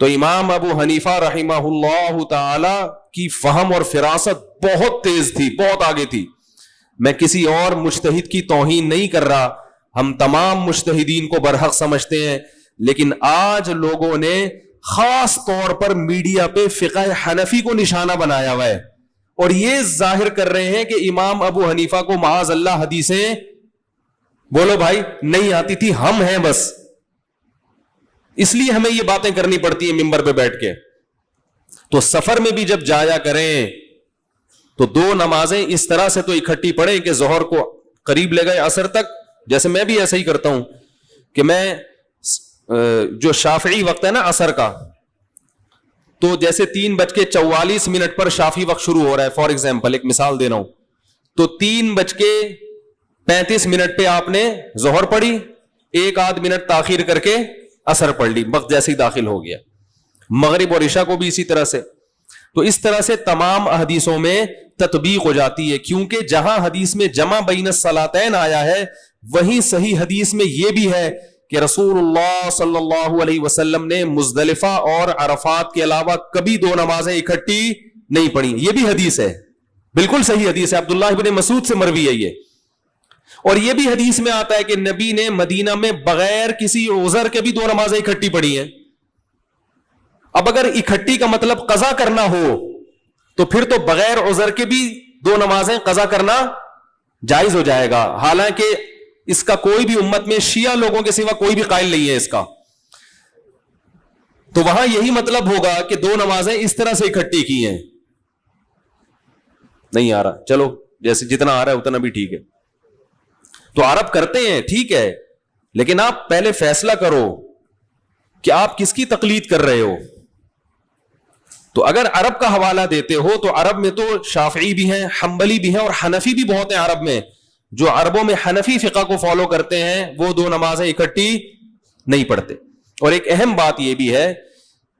تو امام ابو حنیفہ رحمہ اللہ تعالی کی فہم اور فراست بہت تیز تھی, بہت آگے تھی. میں کسی اور مجتہد کی توہین نہیں کر رہا, ہم تمام مجتہدین کو برحق سمجھتے ہیں, لیکن آج لوگوں نے خاص طور پر میڈیا پہ فقہ حنفی کو نشانہ بنایا ہوا ہے اور یہ ظاہر کر رہے ہیں کہ امام ابو حنیفہ کو معاذ اللہ حدیثیں بولو بھائی نہیں آتی تھی, ہم ہیں بس, اس لیے ہمیں یہ باتیں کرنی پڑتی ہیں ممبر پہ بیٹھ کے. تو سفر میں بھی جب جایا کریں تو 2 نمازیں اس طرح سے تو اکٹھی پڑھیں کہ ظہر کو قریب لے گئے عصر تک. جیسے میں بھی ایسا ہی کرتا ہوں کہ میں جو شافعی وقت ہے نا عصر کا, تو جیسے 3:44 پر شافعی وقت شروع ہو رہا ہے, فار ایگزامپل ایک مثال دے رہا ہوں, تو 3:35 پہ آپ نے ظہر پڑھی, 1-8 منٹ تاخیر کر کے عصر پڑھ لی, وقت جیسے ہی داخل ہو گیا. مغرب اور عشاء کو بھی اسی طرح سے. تو اس طرح سے تمام احادیثوں میں تطبیق ہو جاتی ہے, کیونکہ جہاں حدیث میں جمع بین الصلاتین آیا ہے وہیں صحیح حدیث میں یہ بھی ہے کہ رسول اللہ صلی اللہ علیہ وسلم نے مزدلفہ اور عرفات کے علاوہ کبھی 2 نمازیں اکٹھی نہیں پڑھی. یہ بھی حدیث ہے, بالکل صحیح حدیث ہے, عبداللہ ابن مسعود سے مروی ہے یہ. اور یہ بھی حدیث میں آتا ہے کہ نبی نے مدینہ میں بغیر کسی عذر کے بھی 2 نمازیں اکٹھی پڑھی ہیں. اب اگر اکٹھی کا مطلب قضا کرنا ہو تو پھر تو بغیر عذر کے بھی 2 نمازیں قضا کرنا جائز ہو جائے گا, حالانکہ اس کا کوئی بھی امت میں شیعہ لوگوں کے سوا کوئی بھی قائل نہیں ہے اس کا. تو وہاں یہی مطلب ہوگا کہ 2 نمازیں اس طرح سے اکٹھی کی ہیں. نہیں آ رہا, چلو جیسے جتنا آ رہا ہے اتنا بھی ٹھیک ہے. تو عرب کرتے ہیں ٹھیک ہے, لیکن آپ پہلے فیصلہ کرو کہ آپ کس کی تقلید کر رہے ہو. تو اگر عرب کا حوالہ دیتے ہو تو عرب میں تو شافعی بھی ہیں, حنبلی بھی ہیں اور حنفی بھی بہت ہیں عرب میں. جو عربوں میں حنفی فقہ کو فالو کرتے ہیں وہ 2 نمازیں اکٹھی نہیں پڑھتے. اور ایک اہم بات یہ بھی ہے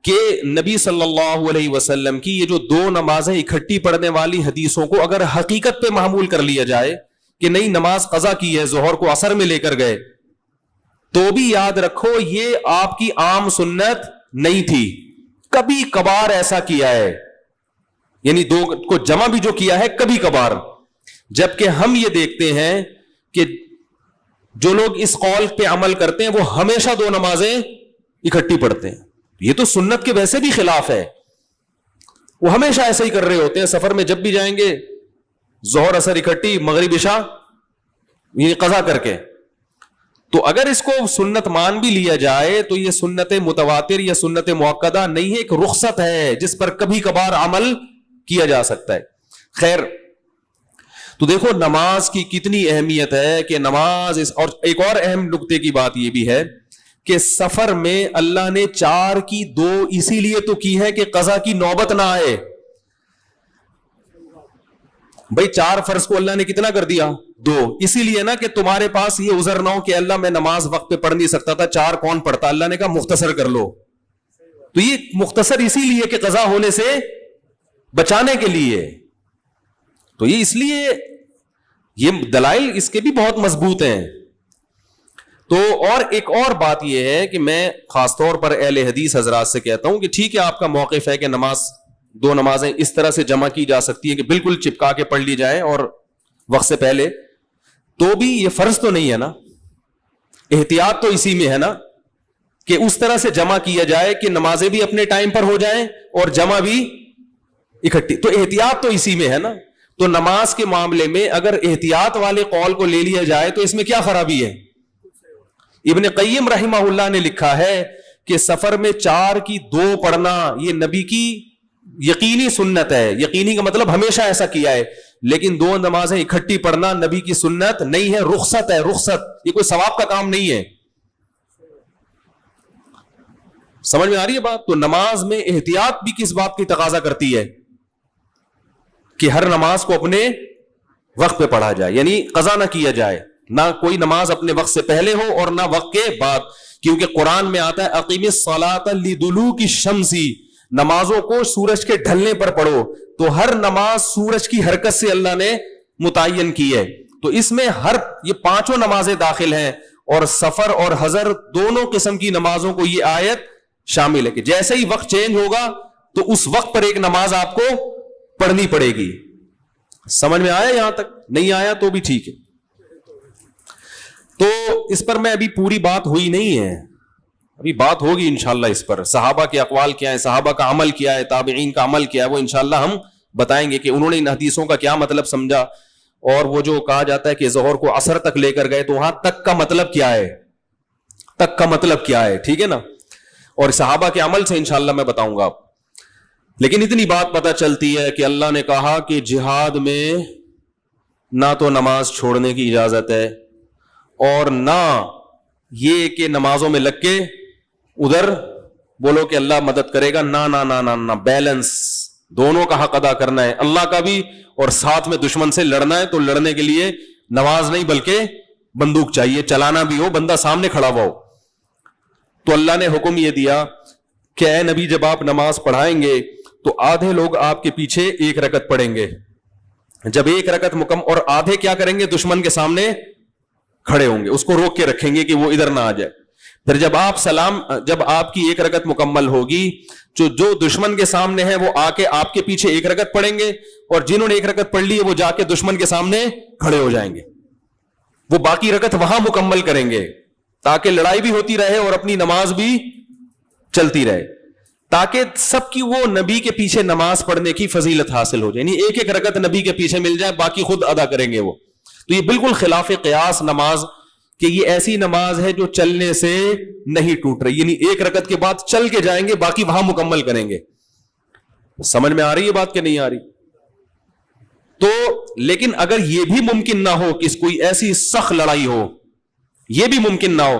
کہ نبی صلی اللہ علیہ وسلم کی یہ جو 2 نمازیں اکٹھی پڑھنے والی حدیثوں کو اگر حقیقت پہ معمول کر لیا جائے کہ نہیں نماز قضا کی ہے, ظہر کو عصر میں لے کر گئے, تو بھی یاد رکھو یہ آپ کی عام سنت نہیں تھی, کبھی کبھار ایسا کیا ہے, یعنی 2 کو جمع بھی جو کیا ہے کبھی کبھار. جبکہ ہم یہ دیکھتے ہیں کہ جو لوگ اس قول پہ عمل کرتے ہیں وہ ہمیشہ 2 نمازیں اکٹھی پڑھتے ہیں. یہ تو سنت کے ویسے بھی خلاف ہے, وہ ہمیشہ ایسا ہی کر رہے ہوتے ہیں. سفر میں جب بھی جائیں گے ظہر عصر اکٹھی, مغرب عشاء یہ قضا کر کے. تو اگر اس کو سنت مان بھی لیا جائے تو یہ سنت متواتر یا سنت مؤکدہ نہیں ہے, ایک رخصت ہے جس پر کبھی کبھار عمل کیا جا سکتا ہے. خیر, تو دیکھو نماز کی کتنی اہمیت ہے کہ نماز اور ایک اور اہم نقطے کی بات یہ بھی ہے کہ سفر میں اللہ نے 4 کی 2 اسی لیے تو کی ہے کہ قضا کی نوبت نہ آئے. بھائی 4 فرض کو اللہ نے کتنا کر دیا 2, اسی لیے نا کہ تمہارے پاس یہ عذر نہ ہو کہ اللہ میں نماز وقت پہ پڑھ نہیں سکتا تھا, 4 کون پڑھتا, اللہ نے کہا مختصر کر لو. تو یہ مختصر اسی لیے کہ قضا ہونے سے بچانے کے لیے. تو یہ اس لیے یہ دلائل اس کے بھی بہت مضبوط ہیں. تو اور ایک اور بات یہ ہے کہ میں خاص طور پر اہل حدیث حضرات سے کہتا ہوں کہ ٹھیک ہے آپ کا موقف ہے کہ نماز 2 نمازیں اس طرح سے جمع کی جا سکتی ہیں کہ بالکل چپکا کے پڑھ لی جائے اور وقت سے پہلے, تو بھی یہ فرض تو نہیں ہے نا, احتیاط تو اسی میں ہے نا کہ اس طرح سے جمع کیا جائے کہ نمازیں بھی اپنے ٹائم پر ہو جائیں اور جمع بھی اکٹھی. تو احتیاط تو اسی میں ہے نا. تو نماز کے معاملے میں اگر احتیاط والے قول کو لے لیا جائے تو اس میں کیا خرابی ہے. ابن قیم رحمہ اللہ نے لکھا ہے کہ سفر میں 4 کی 2 پڑھنا یہ نبی کی یقینی سنت ہے. یقینی کا مطلب ہمیشہ ایسا کیا ہے, لیکن 2 نمازیں اکٹھی پڑھنا نبی کی سنت نہیں ہے, رخصت ہے. رخصت, یہ کوئی ثواب کا کام نہیں ہے. سمجھ میں آ رہی ہے بات. تو نماز میں احتیاط بھی کس بات کی تقاضا کرتی ہے کہ ہر نماز کو اپنے وقت پہ پڑھا جائے, یعنی قضا نہ کیا جائے, نہ کوئی نماز اپنے وقت سے پہلے ہو اور نہ وقت کے بعد. کیونکہ قرآن میں آتا ہے اقیم الصلاۃ لدلوک الشمس, نمازوں کو سورج کے ڈھلنے پر پڑھو. تو ہر نماز سورج کی حرکت سے اللہ نے متعین کی ہے. تو اس میں یہ 5 نمازیں داخل ہیں, اور سفر اور حضر دونوں قسم کی نمازوں کو یہ آیت شامل ہے کہ جیسے ہی وقت چینج ہوگا تو اس وقت پر ایک نماز آپ کو پڑھنی پڑے گی. سمجھ میں آیا؟ یہاں تک نہیں آیا تو بھی ٹھیک ہے. تو اس پر میں ابھی پوری بات ہوئی نہیں ہے, ابھی بات ہوگی انشاءاللہ اس پر. صحابہ کے اقوال کیا ہے, صحابہ کا عمل کیا ہے, تابعین کا عمل کیا ہے, وہ انشاءاللہ ہم بتائیں گے کہ انہوں نے ان حدیثوں کا کیا مطلب سمجھا. اور وہ جو کہا جاتا ہے کہ ظہر کو عصر تک لے کر گئے, تو وہاں تک کا مطلب کیا ہے, تک کا مطلب کیا ہے, ٹھیک ہے نا. اور صحابہ کے عمل سے انشاءاللہ میں بتاؤں گا. لیکن اتنی بات پتہ چلتی ہے کہ اللہ نے کہا کہ جہاد میں نہ تو نماز چھوڑنے کی اجازت ہے اور نہ یہ کہ نمازوں میں لگ کے ادھر بولو کہ اللہ مدد کرے گا. نہ نہ نہ نہ نہ, بیلنس, دونوں کا حق ادا کرنا ہے, اللہ کا بھی اور ساتھ میں دشمن سے لڑنا ہے. تو لڑنے کے لیے نماز نہیں بلکہ بندوق چاہیے, چلانا بھی ہو, بندہ سامنے کھڑا ہوا ہو. تو اللہ نے حکم یہ دیا کہ اے نبی جب آپ نماز پڑھائیں گے تو آدھے لوگ آپ کے پیچھے ایک رکعت پڑھیں گے. جب ایک رکعت مکمل, اور آدھے کیا کریں گے, دشمن کے سامنے کھڑے ہوں گے, اس کو روک کے رکھیں گے کہ وہ ادھر نہ آ جائے. پھر جب آپ کی ایک رکعت مکمل ہوگی, جو دشمن کے سامنے ہیں وہ آ کے آپ کے پیچھے ایک رکعت پڑھیں گے, اور جنہوں نے ایک رکعت پڑھ لی ہے وہ جا کے دشمن کے سامنے کھڑے ہو جائیں گے. وہ باقی رکعت وہاں مکمل کریں گے تاکہ لڑائی بھی ہوتی رہے اور اپنی نماز بھی چلتی رہے, تاکہ سب کی وہ نبی کے پیچھے نماز پڑھنے کی فضیلت حاصل ہو جائے. یعنی ایک ایک رکعت نبی کے پیچھے مل جائے, باقی خود ادا کریں گے وہ. تو یہ بالکل خلاف قیاس نماز, کہ یہ ایسی نماز ہے جو چلنے سے نہیں ٹوٹ رہی. یعنی ایک رکعت کے بعد چل کے جائیں گے, باقی وہاں مکمل کریں گے. سمجھ میں آ رہی ہے بات کہ نہیں آ رہی؟ تو لیکن اگر یہ بھی ممکن نہ ہو کہ کوئی ایسی سخت لڑائی ہو, یہ بھی ممکن نہ ہو,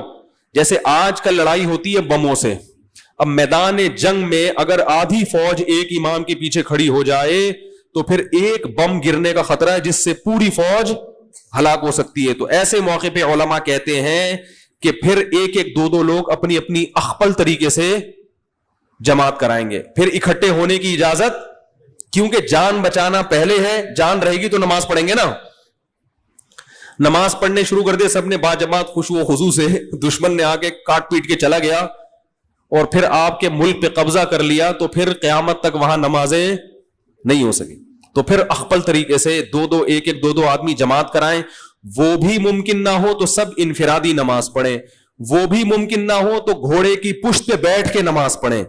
جیسے آج کل لڑائی ہوتی ہے بموں سے. اب میدان جنگ میں اگر آدھی فوج ایک امام کے پیچھے کھڑی ہو جائے تو پھر ایک بم گرنے کا خطرہ ہے جس سے پوری فوج ہلاک ہو سکتی ہے. تو ایسے موقع پہ علماء کہتے ہیں کہ پھر ایک ایک دو لوگ اپنی اپنی اخپل طریقے سے جماعت کرائیں گے, پھر اکٹھے ہونے کی اجازت, کیونکہ جان بچانا پہلے ہے. جان رہے گی تو نماز پڑھیں گے نا. نماز پڑھنے شروع کر دے سب نے با جماعت خشوع و خضوع سے, دشمن نے آ کے کاٹ پیٹ کے چلا گیا اور پھر آپ کے ملک پہ قبضہ کر لیا, تو پھر قیامت تک وہاں نمازیں نہیں ہو سکی. تو پھر اخپل طریقے سے ایک ایک دو آدمی جماعت کرائیں. وہ بھی ممکن نہ ہو تو سب انفرادی نماز پڑھیں. وہ بھی ممکن نہ ہو تو گھوڑے کی پشت پہ بیٹھ کے نماز پڑھیں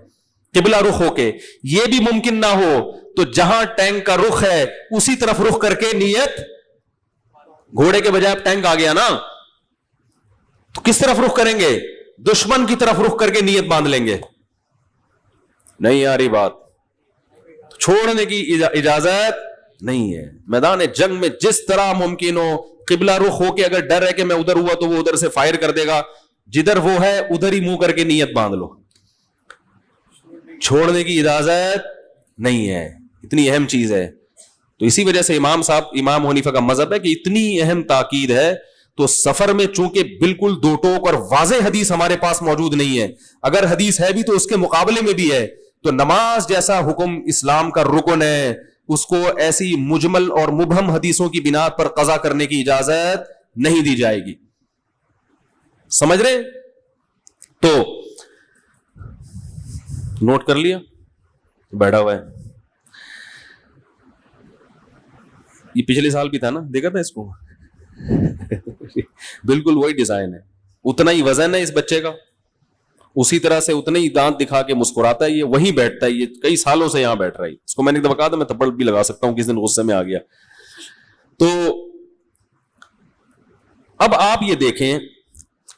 قبلہ رخ ہو کے. یہ بھی ممکن نہ ہو تو جہاں ٹینک کا رخ ہے اسی طرف رخ کر کے نیت, گھوڑے کے بجائے ٹینک آ گیا نا, تو کس طرف رخ کریں گے؟ دشمن کی طرف رخ کر کے نیت باندھ لیں گے. نہیں آ رہی بات؟ چھوڑنے کی اجازت نہیں ہے. میدان جنگ میں جس طرح ممکن ہو قبلہ رخ ہو کے, اگر ڈر ہے کہ میں ادھر ہوا تو وہ ادھر سے فائر کر دے گا, جدھر وہ ہے ادھر ہی منہ کر کے نیت باندھ لو. چھوڑنے کی اجازت نہیں ہے. اتنی اہم چیز ہے. تو اسی وجہ سے امام حنیفہ کا مذہب ہے کہ اتنی اہم تاکید ہے. تو سفر میں چونکہ بالکل دو ٹوک اور واضح حدیث ہمارے پاس موجود نہیں ہے, اگر حدیث ہے بھی تو اس کے مقابلے میں بھی ہے. تو نماز جیسا حکم اسلام کا رکن ہے, اس کو ایسی مجمل اور مبہم حدیثوں کی بنا پر قضا کرنے کی اجازت نہیں دی جائے گی. سمجھ رہے؟ تو نوٹ کر لیا, بیٹھا ہوا ہے. یہ پچھلے سال بھی تھا نا, دیکھا تھا اس کو؟ بالکل وہی ڈیزائن ہے, اتنا ہی وزن ہے اس بچے کا, اسی طرح سے اتنے ہی دانت دکھا کے مسکراتا ہے, یہ وہیں بیٹھتا ہے, یہ کئی سالوں سے یہاں بیٹھ رہا ہے. اس کو میں نے ایک دفعہ کہا تھا میں تھپڑ بھی لگا سکتا ہوں, کس دن غصے میں آ گیا. تو اب آپ یہ دیکھیں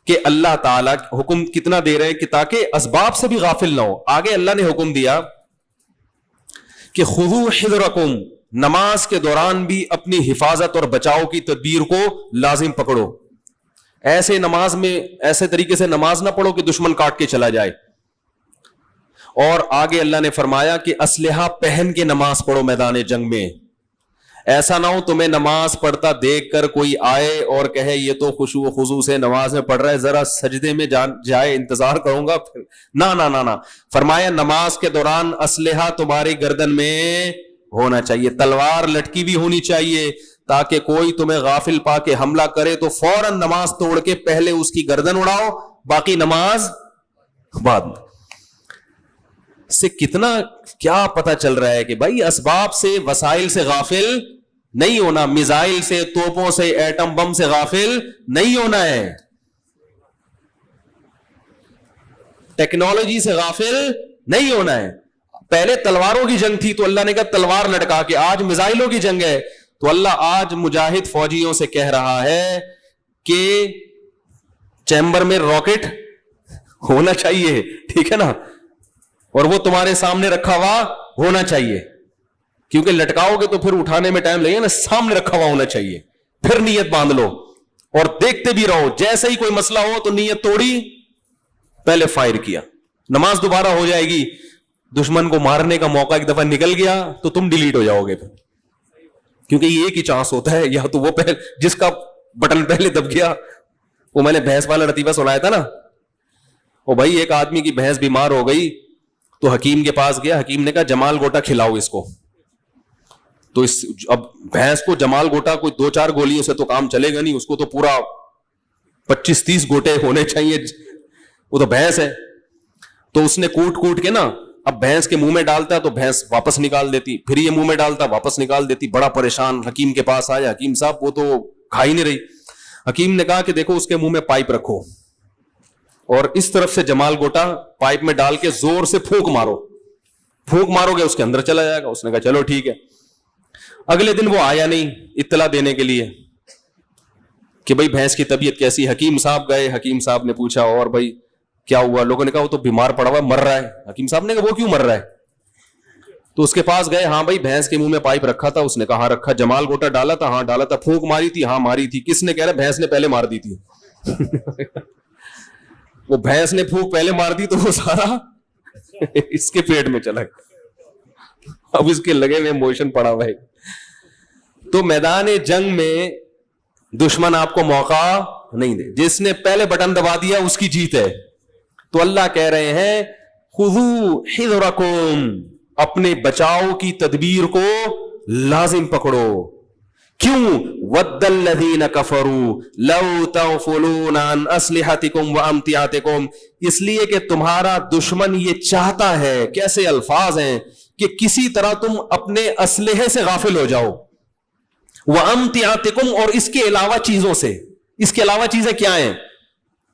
کہ اللہ تعالیٰ حکم کتنا دے رہے ہیں کہ تاکہ اسباب سے بھی غافل نہ ہو. آگے اللہ نے حکم دیا کہ خذوا حذرکم, نماز کے دوران بھی اپنی حفاظت اور بچاؤ کی تدبیر کو لازم پکڑو. ایسے نماز میں ایسے طریقے سے نماز نہ پڑھو کہ دشمن کاٹ کے چلا جائے. اور آگے اللہ نے فرمایا کہ اسلحہ پہن کے نماز پڑھو میدان جنگ میں. ایسا نہ ہو تمہیں نماز پڑھتا دیکھ کر کوئی آئے اور کہے یہ تو خشوع و خضوع سے نماز میں پڑھ رہا ہے, ذرا سجدے میں جائے, انتظار کروں گا پھر. نہ, فرمایا نماز کے دوران اسلحہ تمہاری گردن میں ہونا چاہیے, تلوار لٹکی بھی ہونی چاہیے, تاکہ کوئی تمہیں غافل پا کے حملہ کرے تو فوراً نماز توڑ کے پہلے اس کی گردن اڑاؤ, باقی نماز بعد میں. سے کتنا کیا پتا چل رہا ہے کہ بھائی اسباب سے وسائل سے غافل نہیں ہونا, میزائل سے, توپوں سے, ایٹم بم سے غافل نہیں ہونا ہے, ٹیکنالوجی سے غافل نہیں ہونا ہے. پہلے تلواروں کی جنگ تھی تو اللہ نے کہا تلوار لٹکا کے, آج میزائلوں کی جنگ ہے تو اللہ آج مجاہد فوجیوں سے کہہ رہا ہے کہ چیمبر میں راکٹ ہونا چاہیے, ٹھیک ہے نا, اور وہ تمہارے سامنے رکھا ہوا ہونا چاہیے, کیونکہ لٹکاؤ گے تو پھر اٹھانے میں ٹائم لگے نا, سامنے رکھا ہوا ہونا چاہیے. پھر نیت باندھ لو اور دیکھتے بھی رہو, جیسے ہی کوئی مسئلہ ہو تو نیت توڑی, پہلے فائر کیا, نماز دوبارہ ہو جائے گی, دشمن کو مارنے کا موقع ایک دفعہ نکل گیا تو تم ڈیلیٹ ہو جاؤ گے پھر, کیونکہ یہ ایک ہی چانس ہوتا ہے, یا تو وہ پہلے جس کا بٹن پہلے دب گیا. وہ میں نے بھینس والا لطیفہ سنایا تھا نا, وہ بھائی ایک آدمی کی بھینس بیمار ہو گئی تو حکیم کے پاس گیا, حکیم نے کہا جمال گوٹا کھلاؤ اس کو. تو اب بھینس کو جمال گوٹا کوئی 2-4 گولیوں سے تو کام چلے گا نہیں, اس کو تو پورا 25-30 گوٹے ہونے چاہیے, وہ تو بھینس ہے. تو اس نے کوٹ کے نا, اب بھینس کے منہ میں ڈالتا ہے تو بھینس واپس نکال دیتی, پھر یہ منہ میں ڈالتا واپس نکال دیتی, بڑا پریشان. حکیم کے پاس آیا, حکیم صاحب وہ تو کھا ہی نہیں رہی. حکیم نے کہا کہ دیکھو اس کے منہ میں پائپ رکھو اور اس طرف سے جمال گوٹا پائپ میں ڈال کے زور سے پھونک مارو گے اس کے اندر چلا جائے گا. اس نے کہا چلو ٹھیک ہے. اگلے دن وہ آیا نہیں اطلاع دینے کے لیے کہ بھائی بھینس کی طبیعت کیسی. حکیم صاحب گئے, حکیم صاحب نے پوچھا اور بھائی کیا ہوا؟ لوگوں نے کہا وہ تو بیمار پڑا ہوا, مر رہا ہے. حکیم صاحب نے کہا وہ کیوں مر رہا ہے؟ تو اس کے پاس گئے, ہاں بھائی بھینس کے منہ میں پائپ رکھا تھا. اس نے کہا ہاں رکھا. جمال گوٹا ڈالا تھا؟ ہاں ڈالا تھا. پھونک ماری تھی؟ ہاں ماری تھی. کس نے؟ کہہ رہا بھینس نے پہلے مار دی تھی. وہ بھینس نے پھونک پہلے مار دی تو وہ سارا اس کے پیٹ میں چلا گیا, اب اس کے لگے میں موشن پڑا ہوا ہے. تو میدان جنگ میں دشمن آپ کو موقع نہیں دے, جس نے پہلے بٹن دبا دیا اس کی جیت ہے. تو اللہ کہہ رہے ہیں خذوا حذرکم, اپنے بچاؤ کی تدبیر کو لازم پکڑو. کیوں؟ ود الذین کفروا لو تغفلون عن اسلحتکم وامتعاتکم, اس لیے کہ تمہارا دشمن یہ چاہتا ہے, کیسے الفاظ ہیں, کہ کسی طرح تم اپنے اسلحے سے غافل ہو جاؤ. وامتعاتکم, اور اس کے علاوہ چیزوں سے. اس کے علاوہ چیزیں کیا ہیں؟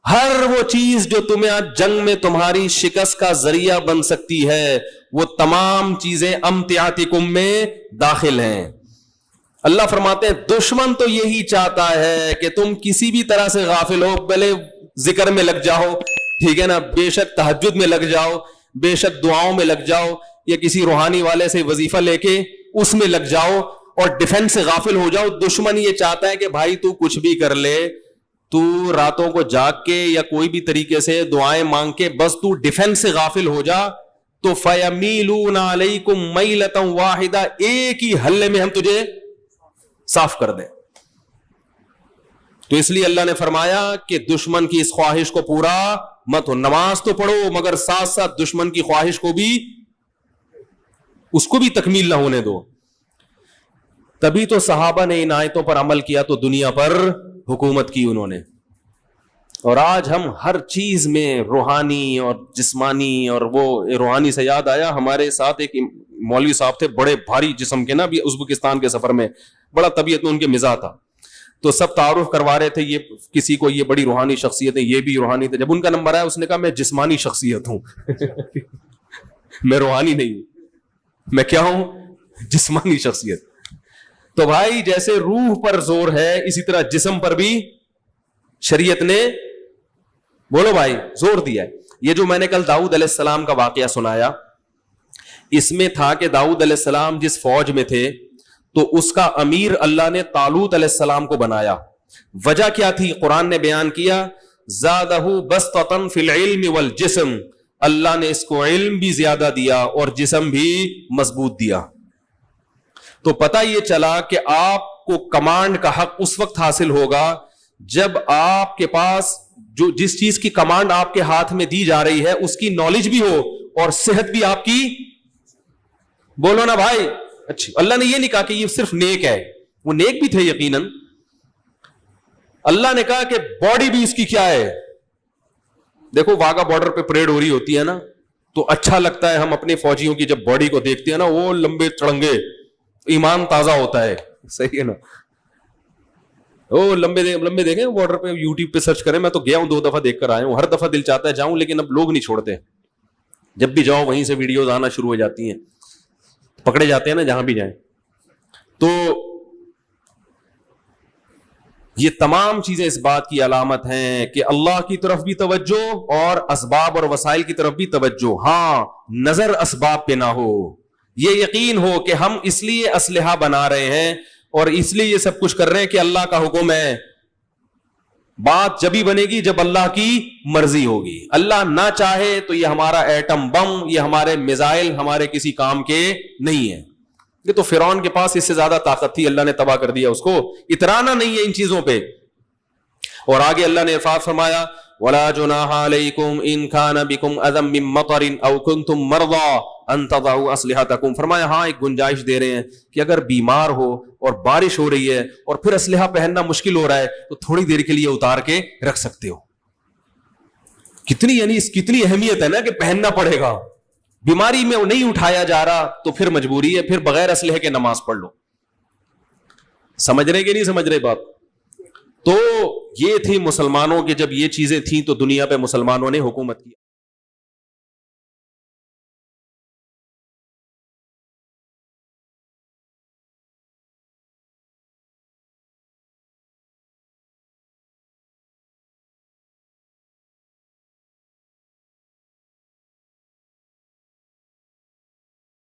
ہر وہ چیز جو تمہیں آج جنگ میں تمہاری شکست کا ذریعہ بن سکتی ہے, وہ تمام چیزیں امتعاتکم میں داخل ہیں. اللہ فرماتے ہیں دشمن تو یہی چاہتا ہے کہ تم کسی بھی طرح سے غافل ہو, بھلے ذکر میں لگ جاؤ, ٹھیک ہے نا, بے شک تہجد میں لگ جاؤ, بے شک دعاؤں میں لگ جاؤ, یا کسی روحانی والے سے وظیفہ لے کے اس میں لگ جاؤ اور ڈیفنس سے غافل ہو جاؤ. دشمن یہ چاہتا ہے کہ بھائی تو کچھ بھی کر لے, تو راتوں کو جاگ کے یا کوئی بھی طریقے سے دعائیں مانگ کے بس تو ڈیفنس سے غافل ہو جا, تو فَيَمِيلُونَ عَلَيْكُمْ مَيْلَةً وَاحِدَةً, ایک ہی حلے میں ہم تجھے صاف کر دیں. تو اس لیے اللہ نے فرمایا کہ دشمن کی اس خواہش کو پورا مت ہو. نماز تو پڑھو مگر ساتھ ساتھ دشمن کی خواہش کو بھی, اس کو بھی تکمیل نہ ہونے دو. تبھی تو صحابہ نے ان آیتوں پر عمل کیا تو دنیا پر حکومت کی انہوں نے. اور آج ہم ہر چیز میں روحانی اور جسمانی, اور وہ روحانی سے یاد آیا, ہمارے ساتھ ایک مولوی صاحب تھے بڑے بھاری جسم کے نا, بھی ازبکستان کے سفر میں, بڑا طبیعت میں ان کے مزاج تھا, تو سب تعارف کروا رہے تھے یہ کسی کو, یہ بڑی روحانی شخصیت ہے, یہ بھی روحانی تھے. جب ان کا نمبر آیا اس نے کہا میں جسمانی شخصیت ہوں میں روحانی نہیں ہوں. میں کیا ہوں؟ جسمانی شخصیت. تو بھائی جیسے روح پر زور ہے اسی طرح جسم پر بھی شریعت نے, بولو بھائی, زور دیا ہے. یہ جو میں نے کل داؤد علیہ السلام کا واقعہ سنایا, اس میں تھا کہ داؤد علیہ السلام جس فوج میں تھے تو اس کا امیر اللہ نے طالوت علیہ السلام کو بنایا. وجہ کیا تھی؟ قرآن نے بیان کیا, زادہ بسطۃ فی العلم والجسم, اللہ نے اس کو علم بھی زیادہ دیا اور جسم بھی مضبوط دیا. تو پتہ یہ چلا کہ آپ کو کمانڈ کا حق اس وقت حاصل ہوگا جب آپ کے پاس جو جس چیز کی کمانڈ آپ کے ہاتھ میں دی جا رہی ہے اس کی نالج بھی ہو اور صحت بھی آپ کی, بولو نا بھائی. اچھا, اللہ نے یہ نہیں کہا کہ یہ صرف نیک ہے, وہ نیک بھی تھے یقیناً. اللہ نے کہا کہ باڈی بھی اس کی کیا ہے. دیکھو واگا بارڈر پہ پریڈ ہو رہی ہوتی ہے نا, تو اچھا لگتا ہے ہم اپنے فوجیوں کی جب باڈی کو دیکھتے ہیں نا, وہ لمبے چڑنگے, ایمان تازہ ہوتا ہے, صحیح ہے نا. وہ لمبے دیکھیں بارڈر پہ, یوٹیوب پہ سرچ کریں, میں تو گیا ہوں 2 دفعہ دیکھ کر آیا ہوں, ہر دفعہ دل چاہتا ہے جاؤں, لیکن اب لوگ نہیں چھوڑتے, جب بھی جاؤ وہیں سے ویڈیوز آنا شروع ہو جاتی ہیں, پکڑے جاتے ہیں نا جہاں بھی جائیں. تو یہ تمام چیزیں اس بات کی علامت ہیں کہ اللہ کی طرف بھی توجہ اور اسباب اور وسائل کی طرف بھی توجہ. ہاں, نظر اسباب پہ نہ ہو, یہ یقین ہو کہ ہم اس لیے اسلحہ بنا رہے ہیں اور اس لیے یہ سب کچھ کر رہے ہیں کہ اللہ کا حکم ہے. بات جبھی بنے گی جب اللہ کی مرضی ہوگی. اللہ نہ چاہے تو یہ ہمارا ایٹم بم, یہ ہمارے میزائل ہمارے کسی کام کے نہیں ہے. یہ تو فرعون کے پاس اس سے زیادہ طاقت تھی, اللہ نے تباہ کر دیا اس کو. اترانا نہیں ہے ان چیزوں پہ. اور آگے اللہ نے ارشاد فرمایا وَلَا جُنَاحَ عَلَيْكُمْ إِن كَانَ بِكُمْ أَذًى مِّن مَّطَرٍ أَوْ كُنتُم مَّرْضَىٰ أَن تَضَعُوا أَسْلِحَتَكُمْ. فرمایا ہاں ایک گنجائش دے رہے ہیں کہ اگر بیمار ہو اور بارش ہو رہی ہے اور پھر اسلحہ پہننا مشکل ہو رہا ہے تو تھوڑی دیر کے لیے اتار کے رکھ سکتے ہو. کتنی اہمیت ہے نا کہ پہننا پڑے گا. بیماری میں نہیں اٹھایا جا رہا تو پھر مجبوری ہے, پھر بغیر اسلحے کے نماز پڑھ لو. سمجھ رہے کہ نہیں سمجھ رہے بات؟ تو یہ تھی مسلمانوں کے, جب یہ چیزیں تھیں تو دنیا پہ مسلمانوں نے حکومت کی.